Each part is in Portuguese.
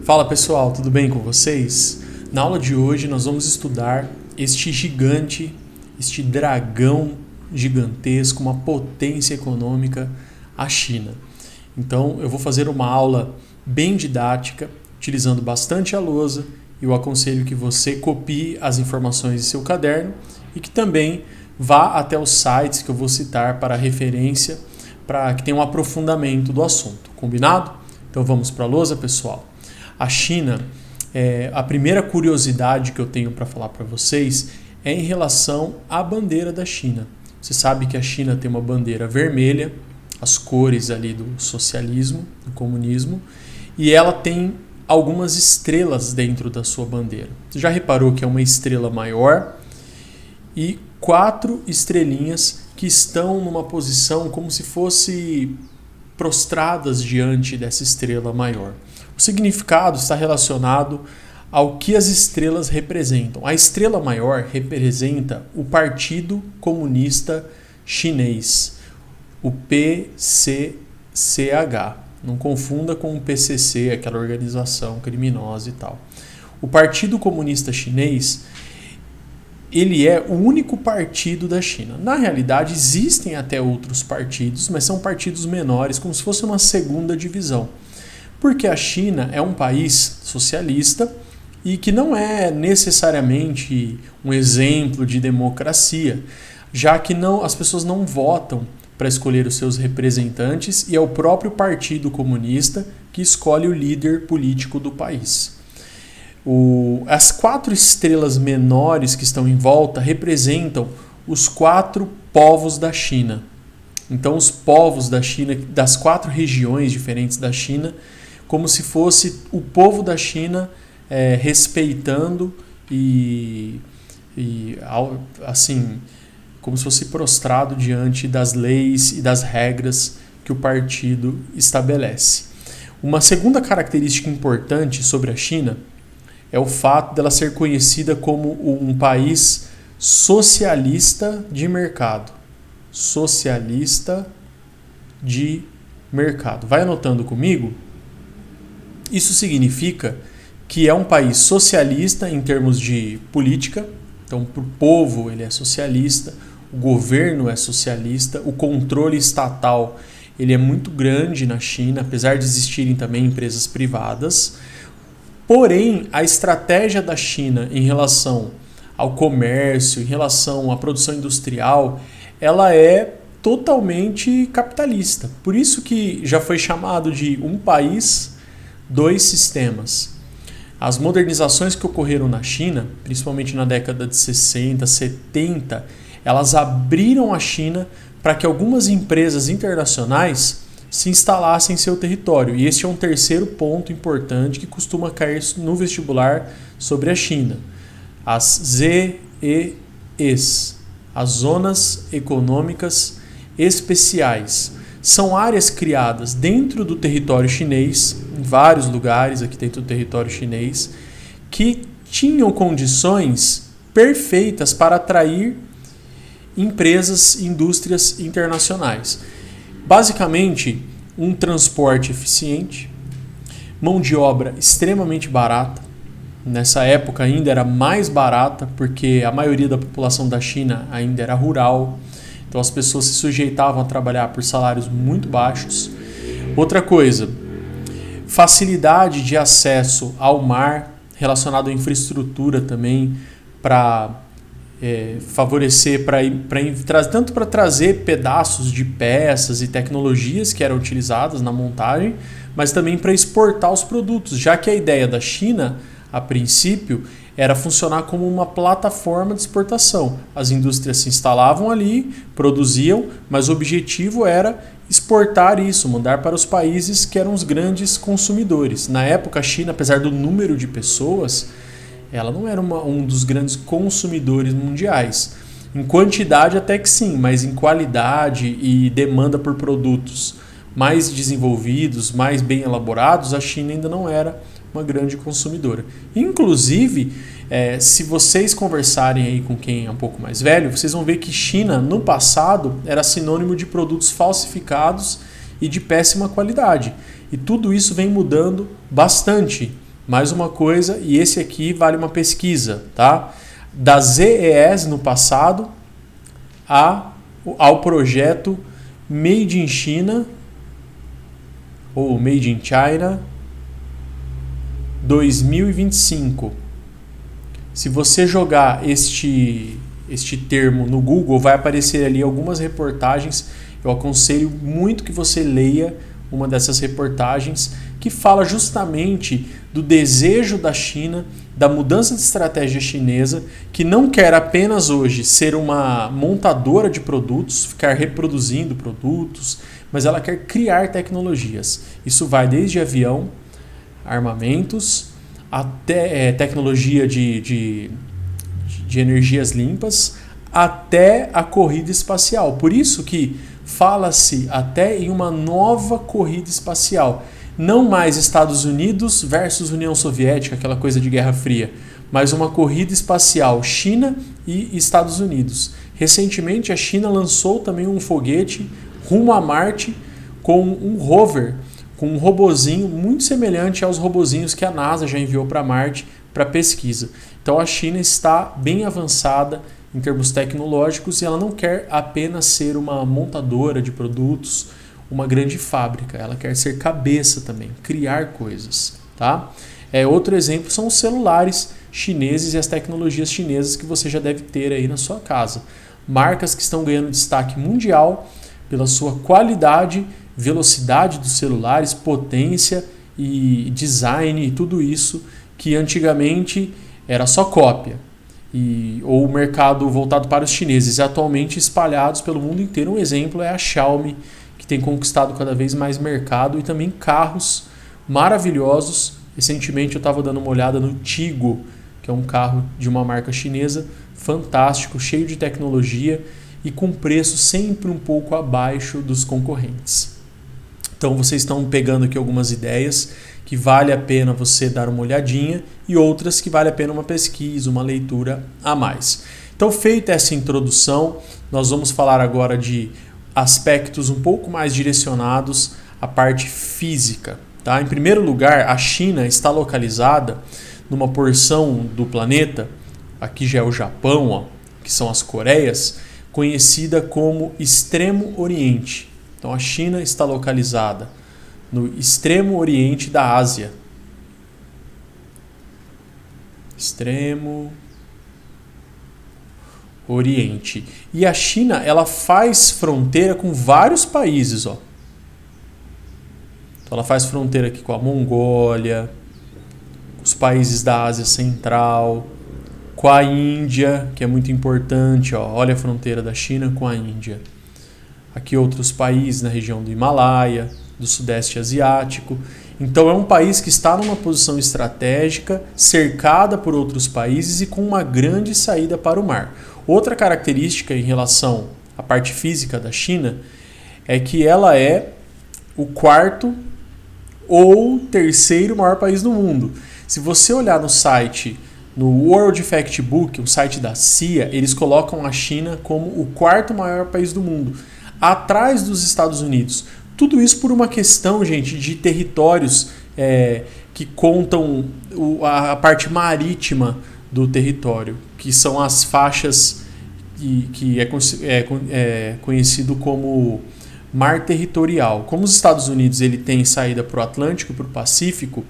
Fala pessoal, tudo bem com vocês? Na aula de hoje nós vamos estudar este gigante, este dragão gigantesco, uma potência econômica, a China. Então eu vou fazer uma aula bem didática, utilizando bastante a lousa, e eu aconselho que você copie as informações em seu caderno e que também vá até os sites que eu vou citar para referência, para que tenha um aprofundamento do assunto. Combinado? Então vamos para a lousa, pessoal. A China, a primeira curiosidade que eu tenho para falar para vocês é em relação à bandeira da China. Você sabe que a China tem uma bandeira vermelha, as cores ali do socialismo, do comunismo, e ela tem algumas estrelas dentro da sua bandeira. Você já reparou que é uma estrela maior e 4 estrelinhas que estão numa posição como se fosse prostradas diante dessa estrela maior. O significado está relacionado ao que as estrelas representam. A estrela maior representa o Partido Comunista Chinês, o PCCH. Não confunda com o PCC, aquela organização criminosa e tal. O Partido Comunista Chinês, ele é o único partido da China. Na realidade, existem até outros partidos, mas são partidos menores, como se fosse uma segunda divisão. Porque a China é um país socialista e que não é necessariamente um exemplo de democracia, já que as pessoas não votam para escolher os seus representantes e é o próprio Partido Comunista que escolhe o líder político do país. As 4 estrelas menores que estão em volta representam os 4 povos da China. Então, os povos da China, das 4 regiões diferentes da China, como se fosse o povo da China respeitando e assim, como se fosse prostrado diante das leis e das regras que o partido estabelece. Uma segunda característica importante sobre a China é o fato dela ser conhecida como um país socialista de mercado. Socialista de mercado. Vai anotando comigo? Isso significa que é um país socialista em termos de política. Então, para o povo ele é socialista, o governo é socialista, o controle estatal ele é muito grande na China, apesar de existirem também empresas privadas. Porém, a estratégia da China em relação ao comércio, em relação à produção industrial, ela é totalmente capitalista. Por isso que já foi chamado de um país, 2 sistemas. As modernizações que ocorreram na China, principalmente na década de 60, 70, elas abriram a China para que algumas empresas internacionais se instalassem em seu território. E esse é um terceiro ponto importante que costuma cair no vestibular sobre a China. As ZEEs, as Zonas Econômicas Especiais, são áreas criadas dentro do território chinês, em vários lugares aqui dentro do território chinês, que tinham condições perfeitas para atrair empresas, indústrias internacionais. Basicamente, um transporte eficiente, mão de obra extremamente barata. Nessa época ainda era mais barata, porque a maioria da população da China ainda era rural. Então as pessoas se sujeitavam a trabalhar por salários muito baixos. Outra coisa, facilidade de acesso ao mar, relacionado à infraestrutura também, para favorecer, tanto para trazer pedaços de peças e tecnologias que eram utilizadas na montagem, mas também para exportar os produtos, já que a ideia da China, a princípio, era funcionar como uma plataforma de exportação. As indústrias se instalavam ali, produziam, mas o objetivo era exportar isso, mandar para os países que eram os grandes consumidores. Na época, a China, apesar do número de pessoas, ela não era um dos grandes consumidores mundiais. Em quantidade até que sim, mas em qualidade e demanda por produtos mais desenvolvidos, mais bem elaborados, a China ainda não era uma grande consumidora. Inclusive, se vocês conversarem aí com quem é um pouco mais velho, vocês vão ver que China, no passado, era sinônimo de produtos falsificados e de péssima qualidade. E tudo isso vem mudando bastante Mais uma coisa, e esse aqui vale uma pesquisa, tá? Da ZES no passado ao projeto Made in China ou Made in China 2025. Se você jogar este termo no Google, vai aparecer ali algumas reportagens. Eu aconselho muito que você leia uma dessas reportagens que fala justamente do desejo da China, da mudança de estratégia chinesa, que não quer apenas hoje ser uma montadora de produtos, ficar reproduzindo produtos, mas ela quer criar tecnologias. Isso vai desde avião, armamentos, até tecnologia de energias limpas, até a corrida espacial. Por isso que fala-se até em uma nova corrida espacial. Não mais Estados Unidos versus União Soviética, aquela coisa de Guerra Fria, mas uma corrida espacial China e Estados Unidos. Recentemente a China lançou também um foguete rumo a Marte com um rover, com um robozinho muito semelhante aos robozinhos que a NASA já enviou para Marte para pesquisa. Então a China está bem avançada em termos tecnológicos e ela não quer apenas ser uma montadora de produtos, uma grande fábrica, ela quer ser cabeça também, criar coisas, tá? Outro exemplo são os celulares chineses e as tecnologias chinesas que você já deve ter aí na sua casa. Marcas que estão ganhando destaque mundial pela sua qualidade, velocidade dos celulares, potência e design e tudo isso que antigamente era só cópia. Ou o mercado voltado para os chineses, atualmente espalhados pelo mundo inteiro. Um exemplo é a Xiaomi, que tem conquistado cada vez mais mercado, e também carros maravilhosos. Recentemente eu estava dando uma olhada no Tigo, que é um carro de uma marca chinesa, fantástico, cheio de tecnologia e com preço sempre um pouco abaixo dos concorrentes. Então vocês estão pegando aqui algumas ideias que vale a pena você dar uma olhadinha e outras que vale a pena uma pesquisa, uma leitura a mais. Então, feita essa introdução, nós vamos falar agora de aspectos um pouco mais direcionados à parte física. Tá? Em primeiro lugar, a China está localizada numa porção do planeta, aqui já é o Japão, ó, que são as Coreias, conhecida como Extremo Oriente. Então, a China está localizada no extremo oriente da Ásia. Extremo Oriente. E a China, ela faz fronteira com vários países, ó. Então ela faz fronteira aqui com a Mongólia, com os países da Ásia Central, com a Índia, que é muito importante, ó. Olha a fronteira da China com a Índia. Aqui outros países na região do Himalaia, do Sudeste Asiático. Então é um país que está numa posição estratégica, cercada por outros países e com uma grande saída para o mar. Outra característica em relação à parte física da China é que ela é o quarto ou terceiro maior país do mundo. Se você olhar no site, no World Factbook, o site da CIA, eles colocam a China como o quarto maior país do mundo, atrás dos Estados Unidos. Tudo isso por uma questão, gente, de territórios que contam a parte marítima do território, que são as faixas que é conhecido como mar territorial. Como os Estados Unidos ele tem saída para o Atlântico e para o Pacífico,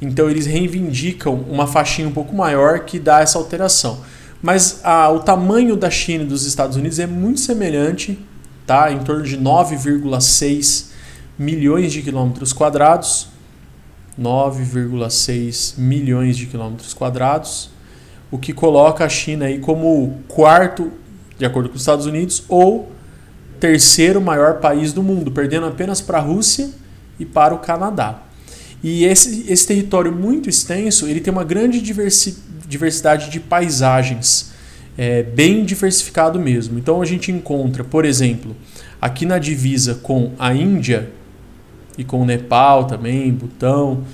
então eles reivindicam uma faixinha um pouco maior que dá essa alteração. Mas o tamanho da China e dos Estados Unidos é muito semelhante, tá? Em torno de 9,6 milhões de quilômetros quadrados. 9,6 milhões de quilômetros quadrados, o que coloca a China aí como quarto, de acordo com os Estados Unidos, ou terceiro maior país do mundo, perdendo apenas para a Rússia e para o Canadá. E esse território muito extenso, ele tem uma grande diversidade de paisagens, bem diversificado mesmo. Então a gente encontra, por exemplo, aqui na divisa com a Índia e com o Nepal também, Butão,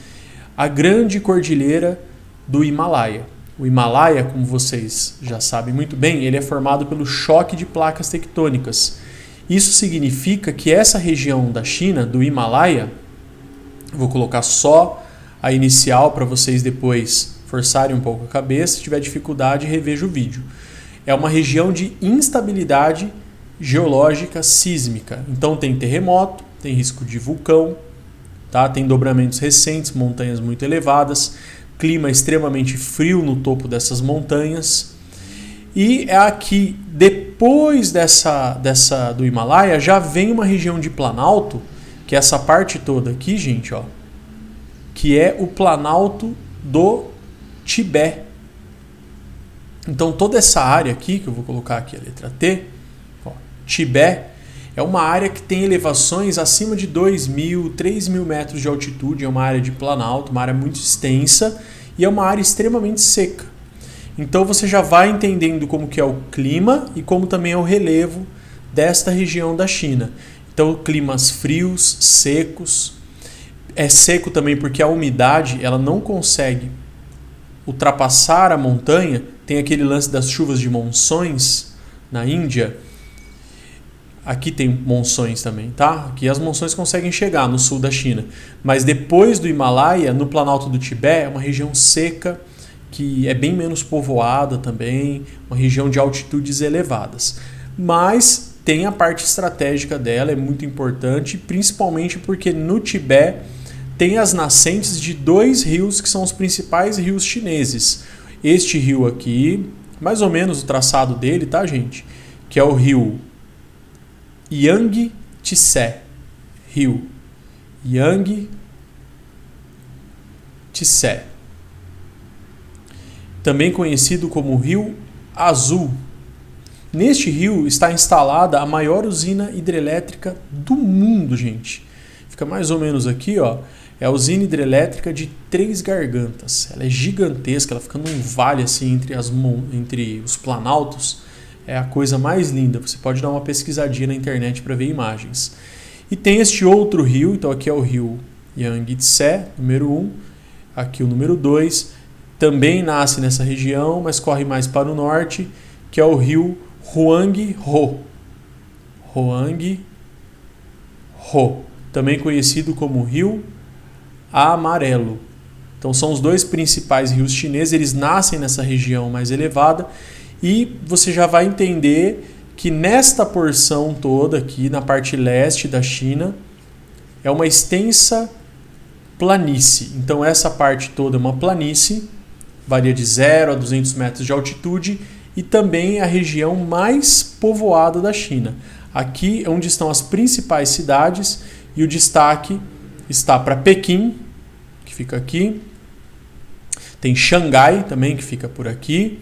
a grande cordilheira do Himalaia. O Himalaia, como vocês já sabem muito bem, ele é formado pelo choque de placas tectônicas. Isso significa que essa região da China, do Himalaia, vou colocar só a inicial para vocês depois forçarem um pouco a cabeça. Se tiver dificuldade, reveja o vídeo. É uma região de instabilidade geológica sísmica. Então tem terremoto, tem risco de vulcão, tá? Tem dobramentos recentes, montanhas muito elevadas, clima extremamente frio no topo dessas montanhas. E é aqui, depois do Himalaia, já vem uma região de planalto, que é essa parte toda aqui, gente, ó, que é o planalto do Tibete. Então toda essa área aqui, que eu vou colocar aqui a letra T, ó, Tibete, é uma área que tem elevações acima de 2.000, 3.000 metros de altitude, é uma área de planalto, uma área muito extensa e é uma área extremamente seca. Então você já vai entendendo como que é o clima e como também é o relevo desta região da China. Então climas frios, secos. É seco também porque a umidade ela não consegue ultrapassar a montanha. Tem aquele lance das chuvas de monções na Índia. Aqui tem monções também, tá? Aqui as monções conseguem chegar no sul da China. Mas depois do Himalaia, no Planalto do Tibete, é uma região seca, que é bem menos povoada também, uma região de altitudes elevadas. Mas tem a parte estratégica dela, é muito importante, principalmente porque no Tibete tem as nascentes de 2 rios que são os principais rios chineses. Este rio aqui, mais ou menos o traçado dele, tá, gente? Que é o rio Yangtze. Rio Yangtze. Também conhecido como Rio Azul. Neste rio está instalada a maior usina hidrelétrica do mundo, gente. Fica mais ou menos aqui, ó. É a usina hidrelétrica de Três Gargantas. Ela é gigantesca, ela fica num vale assim entre os planaltos. É a coisa mais linda. Você pode dar uma pesquisadinha na internet para ver imagens. E tem este outro rio, então aqui é o rio Yangtze, número 1. Aqui o número 2. Também nasce nessa região, mas corre mais para o norte, que é o rio Huanghe-ho. Huanghe-ho, também conhecido como Rio Amarelo. Então são os 2 principais rios chineses, eles nascem nessa região mais elevada e você já vai entender que nesta porção toda aqui, na parte leste da China, é uma extensa planície. Então essa parte toda é uma planície, varia de 0 a 200 metros de altitude e também é a região mais povoada da China. Aqui é onde estão as principais cidades e o destaque está para Pequim, que fica aqui. Tem Xangai também, que fica por aqui.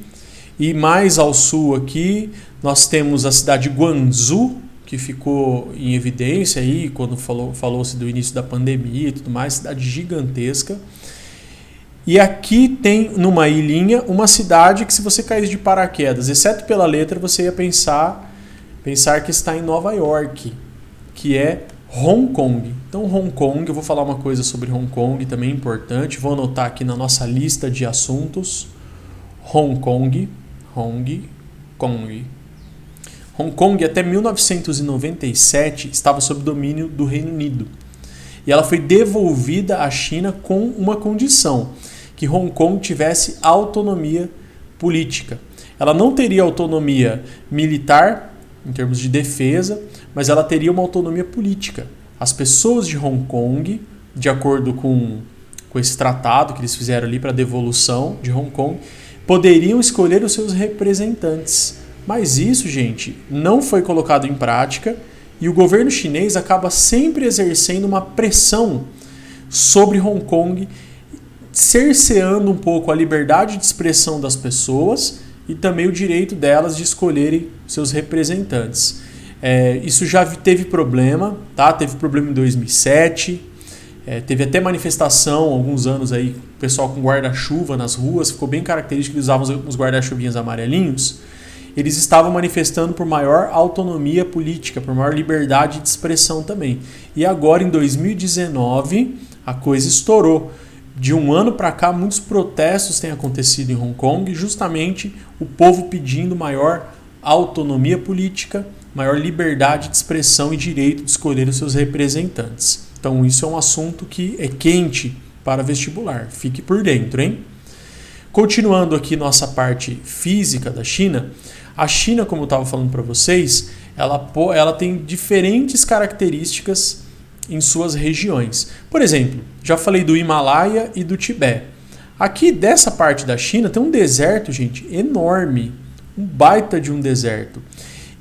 E mais ao sul aqui nós temos a cidade de Guangzhou, que ficou em evidência aí quando falou-se do início da pandemia e tudo mais, cidade gigantesca. E aqui tem, numa ilhinha, uma cidade que se você caísse de paraquedas, exceto pela letra, você ia pensar que está em Nova York, que é Hong Kong. Então, Hong Kong, eu vou falar uma coisa sobre Hong Kong, também importante, vou anotar aqui na nossa lista de assuntos. Hong Kong. Hong Kong até 1997 estava sob domínio do Reino Unido. E ela foi devolvida à China com uma condição, que Hong Kong tivesse autonomia política. Ela não teria autonomia militar, em termos de defesa, mas ela teria uma autonomia política. As pessoas de Hong Kong, de acordo com esse tratado que eles fizeram ali para a devolução de Hong Kong, poderiam escolher os seus representantes. Mas isso, gente, não foi colocado em prática e o governo chinês acaba sempre exercendo uma pressão sobre Hong Kong, cerceando um pouco a liberdade de expressão das pessoas e também o direito delas de escolherem seus representantes. Isso já teve problema, tá? Teve problema em 2007, teve até manifestação alguns anos aí, o pessoal com guarda-chuva nas ruas, ficou bem característico que eles usavam os guarda-chuvinhas amarelinhos. Eles estavam manifestando por maior autonomia política, por maior liberdade de expressão também. E agora, em 2019, a coisa estourou. De um ano para cá, muitos protestos têm acontecido em Hong Kong, justamente o povo pedindo maior autonomia política, maior liberdade de expressão e direito de escolher os seus representantes. Então, isso é um assunto que é quente para vestibular. Fique por dentro, hein? Continuando aqui nossa parte física da China, a China, como eu estava falando para vocês, ela tem diferentes características em suas regiões. Por exemplo, já falei do Himalaia e do Tibete. Aqui dessa parte da China tem um deserto, gente, enorme, um baita de um deserto.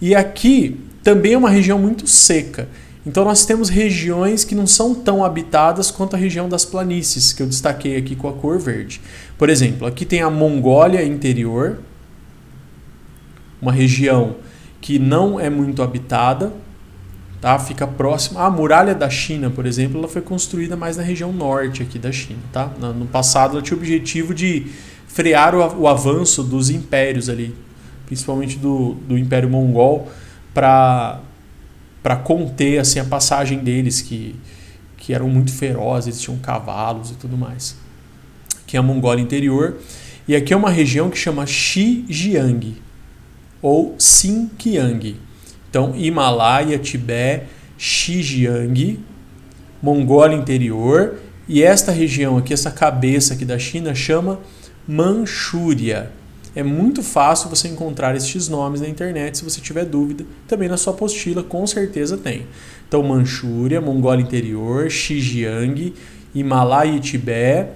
E aqui também é uma região muito seca. Então nós temos regiões que não são tão habitadas quanto a região das planícies, que eu destaquei aqui com a cor verde. Por exemplo, aqui tem a Mongólia interior, uma região que não é muito habitada, tá? Fica próxima. A muralha da China, por exemplo, ela foi construída mais na região norte aqui da China, tá? No passado ela tinha o objetivo de frear o avanço dos impérios ali, principalmente do Império Mongol, para conter assim, a passagem deles, que eram muito ferozes, tinham cavalos e tudo mais. Aqui é a Mongólia interior. E aqui é uma região que chama Xinjiang, ou Xinjiang. Então, Himalaia, Tibete, Xinjiang, Mongólia interior. E esta região aqui, essa cabeça aqui da China, chama Manchúria. É muito fácil você encontrar estes nomes na internet, se você tiver dúvida. Também na sua apostila, com certeza tem. Então, Manchúria, Mongólia interior, Xinjiang, Himalaia e Tibete.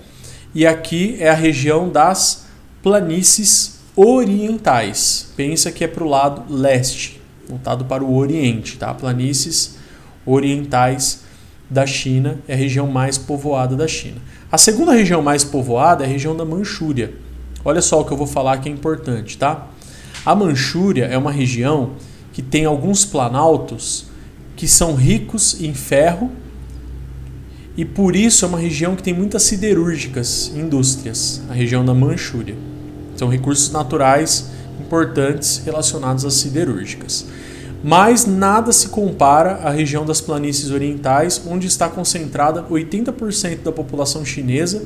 E aqui é a região das planícies orientais. Pensa que é para o lado leste, voltado para o oriente. Tá? Planícies orientais da China é a região mais povoada da China. A segunda região mais povoada é a região da Manchúria. Olha só o que eu vou falar que é importante, tá? A Manchúria é uma região que tem alguns planaltos que são ricos em ferro e por isso é uma região que tem muitas siderúrgicas, indústrias, a região da Manchúria. São recursos naturais importantes relacionados às siderúrgicas. Mas nada se compara à região das planícies orientais, onde está concentrada 80% da população chinesa,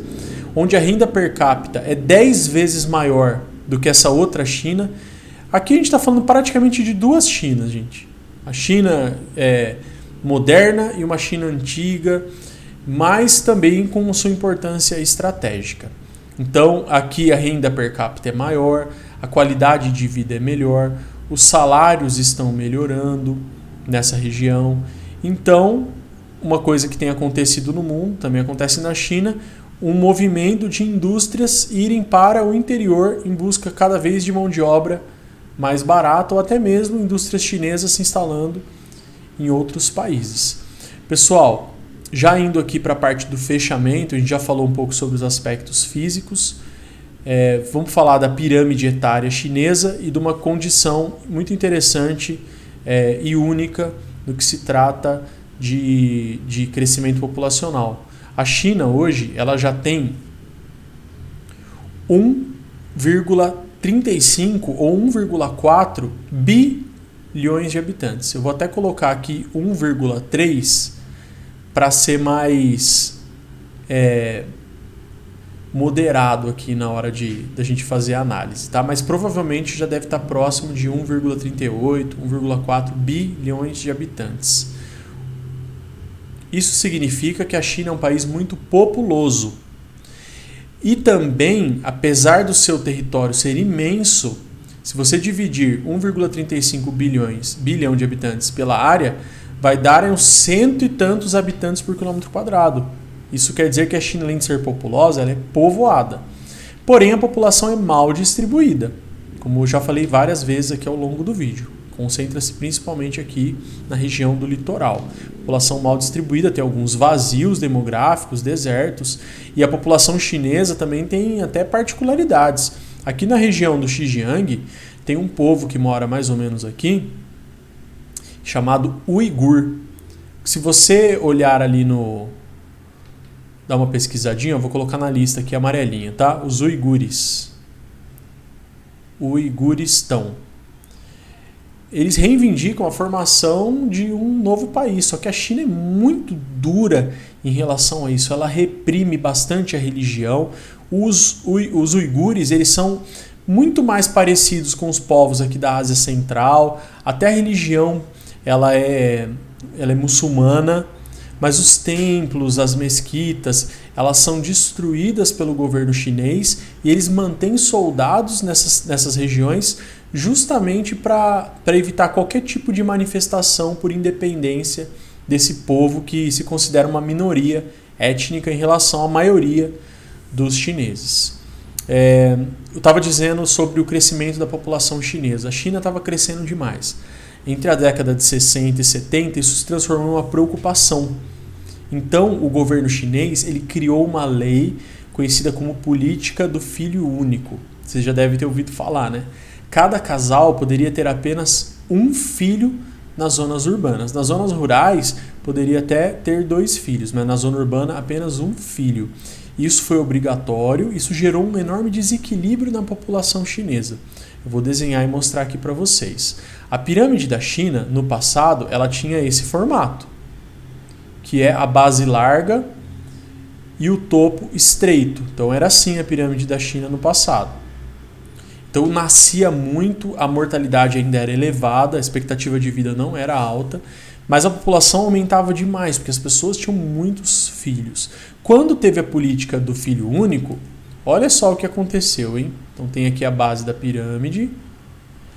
onde a renda per capita é 10 vezes maior do que essa outra China. Aqui a gente está falando praticamente de duas Chinas, gente. A China moderna e uma China antiga, mas também com sua importância estratégica. Então, aqui a renda per capita é maior, a qualidade de vida é melhor, os salários estão melhorando nessa região. Então, uma coisa que tem acontecido no mundo, também acontece na China, um movimento de indústrias irem para o interior em busca cada vez de mão de obra mais barata, ou até mesmo indústrias chinesas se instalando em outros países. Pessoal, já indo aqui para a parte do fechamento, a gente já falou um pouco sobre os aspectos físicos. Vamos falar da pirâmide etária chinesa e de uma condição muito interessante e única no que se trata de crescimento populacional. A China hoje ela já tem 1,35 ou 1,4 bilhões de habitantes. Eu vou até colocar aqui 1,3 para ser mais moderado aqui na hora da gente fazer a análise, tá? Mas provavelmente já deve estar próximo de 1,38, 1,4 bilhões de habitantes. Isso significa que a China é um país muito populoso. E também, apesar do seu território ser imenso, se você dividir 1,35 bilhão de habitantes pela área, vai dar uns 100 e tantos habitantes por quilômetro quadrado. Isso quer dizer que a China, além de ser populosa, ela é povoada. Porém, a população é mal distribuída, como eu já falei várias vezes aqui ao longo do vídeo. Concentra-se principalmente aqui na região do litoral. População mal distribuída, tem alguns vazios demográficos, desertos, e a população chinesa também tem até particularidades. Aqui na região do Xinjiang, tem um povo que mora mais ou menos aqui, chamado Uigur. Se você olhar ali dá uma pesquisadinha, eu vou colocar na lista aqui amarelinha, tá? Os uigures. Uiguristão. Eles reivindicam a formação de um novo país, só que a China é muito dura em relação a isso. Ela reprime bastante a religião. Os uigures, eles são muito mais parecidos com os povos aqui da Ásia Central. Até a religião ela é muçulmana, mas os templos, as mesquitas, elas são destruídas pelo governo chinês e eles mantêm soldados nessas regiões justamente para evitar qualquer tipo de manifestação por independência desse povo que se considera uma minoria étnica em relação à maioria dos chineses. Eu estava dizendo sobre o crescimento da população chinesa. A China estava crescendo demais. Entre a década de 60 e 70, isso se transformou em uma preocupação. Então, o governo chinês ele criou uma lei conhecida como política do filho único. Você já deve ter ouvido falar, né? Cada casal poderia ter apenas um filho nas zonas urbanas. Nas zonas rurais, poderia até ter 2 filhos, mas na zona urbana, apenas um filho. Isso foi obrigatório, isso gerou um enorme desequilíbrio na população chinesa. Eu vou desenhar e mostrar aqui para vocês. A pirâmide da China, no passado, ela tinha esse formato, que é a base larga e o topo estreito. Então era assim a pirâmide da China no passado. Então nascia muito, a mortalidade ainda era elevada, a expectativa de vida não era alta, mas a população aumentava demais, porque as pessoas tinham muitos filhos. Quando teve a política do filho único, olha só o que aconteceu, hein? Então tem aqui a base da pirâmide.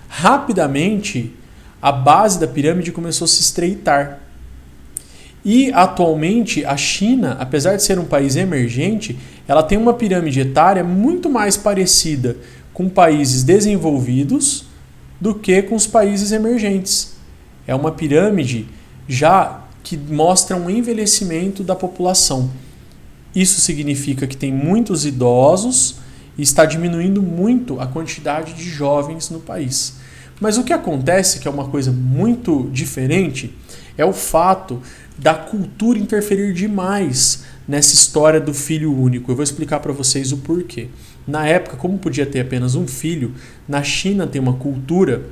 Rapidamente, a base da pirâmide começou a se estreitar. E atualmente a China, apesar de ser um país emergente, ela tem uma pirâmide etária muito mais parecida com países desenvolvidos do que com os países emergentes. É uma pirâmide já que mostra um envelhecimento da população. Isso significa que tem muitos idosos e está diminuindo muito a quantidade de jovens no país. Mas o que acontece, que é uma coisa muito diferente, é o fato da cultura interferir demais nessa história do filho único. Eu vou explicar para vocês o porquê. Na época, como podia ter apenas um filho, na China tem uma cultura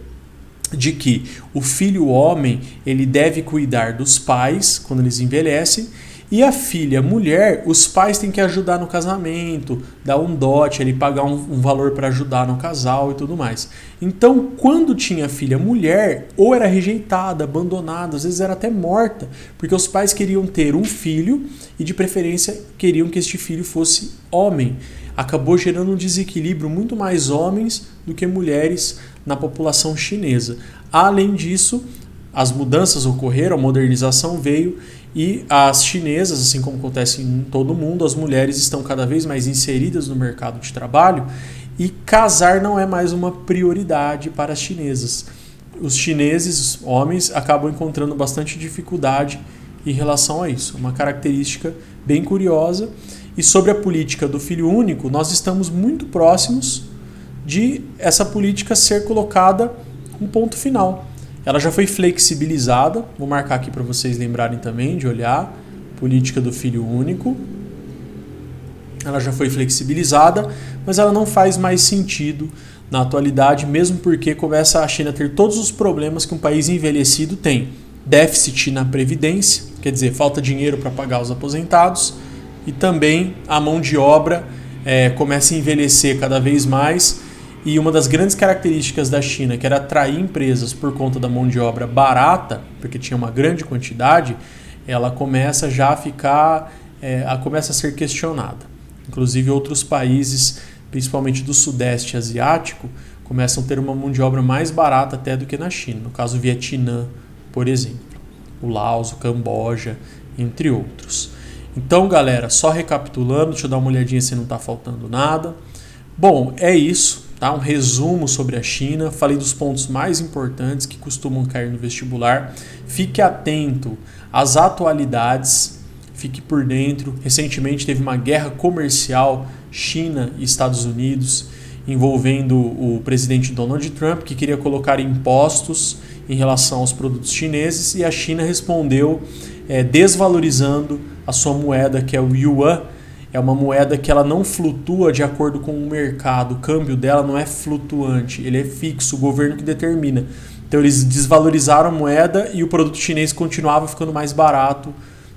de que o filho homem ele deve cuidar dos pais quando eles envelhecem, e a filha mulher, os pais têm que ajudar no casamento, dar um dote, ele pagar um valor para ajudar no casal e tudo mais. Então, quando tinha filha mulher, ou era rejeitada, abandonada, às vezes era até morta, porque os pais queriam ter um filho e de preferência queriam que este filho fosse homem. Acabou gerando um desequilíbrio, muito mais homens do que mulheres na população chinesa. Além disso, as mudanças ocorreram, a modernização veio e as chinesas, assim como acontece em todo o mundo, as mulheres estão cada vez mais inseridas no mercado de trabalho e casar não é mais uma prioridade para as chinesas. Os chineses, os homens, acabam encontrando bastante dificuldade em relação a isso. Uma característica bem curiosa. E sobre a política do filho único, nós estamos muito próximos de essa política ser colocada um ponto final. Ela já foi flexibilizada, vou marcar aqui para vocês lembrarem também de olhar, política do filho único. Ela já foi flexibilizada, mas ela não faz mais sentido na atualidade, mesmo porque começa a China a ter todos os problemas que um país envelhecido tem. Déficit na previdência, quer dizer, falta dinheiro para pagar os aposentados, e também a mão de obra começa a envelhecer cada vez mais. E uma das grandes características da China, que era atrair empresas por conta da mão de obra barata, porque tinha uma grande quantidade, ela começa já a ficar, começa a ser questionada. Inclusive outros países, principalmente do Sudeste Asiático, começam a ter uma mão de obra mais barata até do que na China. No caso, o Vietnã, por exemplo, o Laos, o Camboja, entre outros. Então, galera, só recapitulando, deixa eu dar uma olhadinha se não está faltando nada. Bom, é isso. Tá? Um resumo sobre a China, falei dos pontos mais importantes que costumam cair no vestibular. Fique atento às atualidades, fique por dentro. Recentemente teve uma guerra comercial China e Estados Unidos envolvendo o presidente Donald Trump, que queria colocar impostos em relação aos produtos chineses, e a China respondeu desvalorizando a sua moeda, que é o Yuan. É uma moeda que ela não flutua de acordo com o mercado. O câmbio dela não é flutuante, ele é fixo, o governo que determina. Então eles desvalorizaram a moeda e o produto chinês continuava ficando mais barato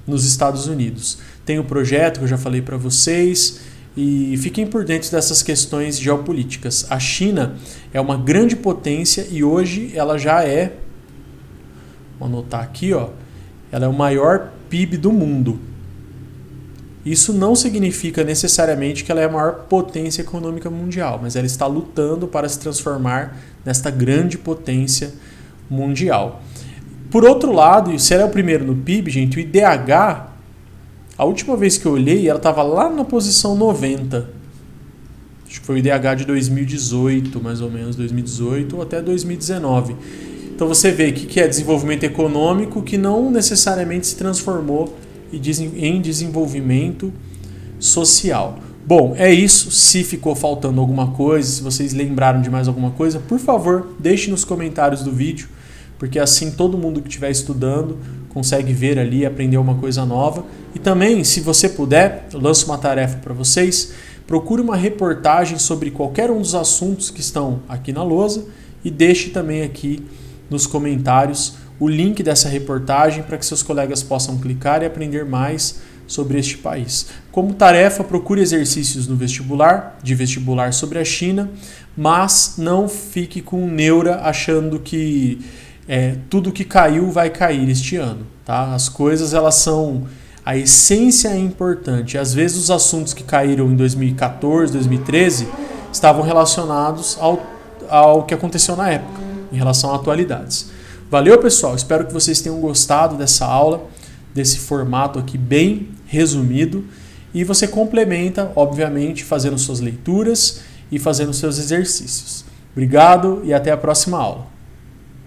nos Estados Unidos. Tem o projeto que eu já falei para vocês e fiquem por dentro dessas questões geopolíticas. A China é uma grande potência e hoje ela já é, vou anotar aqui, ó, ela é o maior PIB do mundo. Isso não significa necessariamente que ela é a maior potência econômica mundial, mas ela está lutando para se transformar nesta grande potência mundial. Por outro lado, se ela é o primeiro no PIB, gente, o IDH, a última vez que eu olhei, ela estava lá na posição 90. Acho que foi o IDH de 2018, mais ou menos, 2018 ou até 2019. Então você vê que é desenvolvimento econômico que não necessariamente se transformou em desenvolvimento social. Bom, é isso. Se ficou faltando alguma coisa, se vocês lembraram de mais alguma coisa, por favor, deixe nos comentários do vídeo, porque assim todo mundo que estiver estudando consegue ver ali e aprender uma coisa nova. E também, se você puder, eu lanço uma tarefa para vocês, procure uma reportagem sobre qualquer um dos assuntos que estão aqui na lousa e deixe também aqui nos comentários o link dessa reportagem para que seus colegas possam clicar e aprender mais sobre este país. Como tarefa, procure exercícios no vestibular, de vestibular sobre a China, mas não fique com neura achando que tudo que caiu vai cair este ano. Tá? As coisas, elas são... A essência é importante. Às vezes os assuntos que caíram em 2014, 2013 estavam relacionados ao que aconteceu na época, em relação a atualidades. Valeu, pessoal. Espero que vocês tenham gostado dessa aula, desse formato aqui bem resumido. E você complementa, obviamente, fazendo suas leituras e fazendo seus exercícios. Obrigado e até a próxima aula.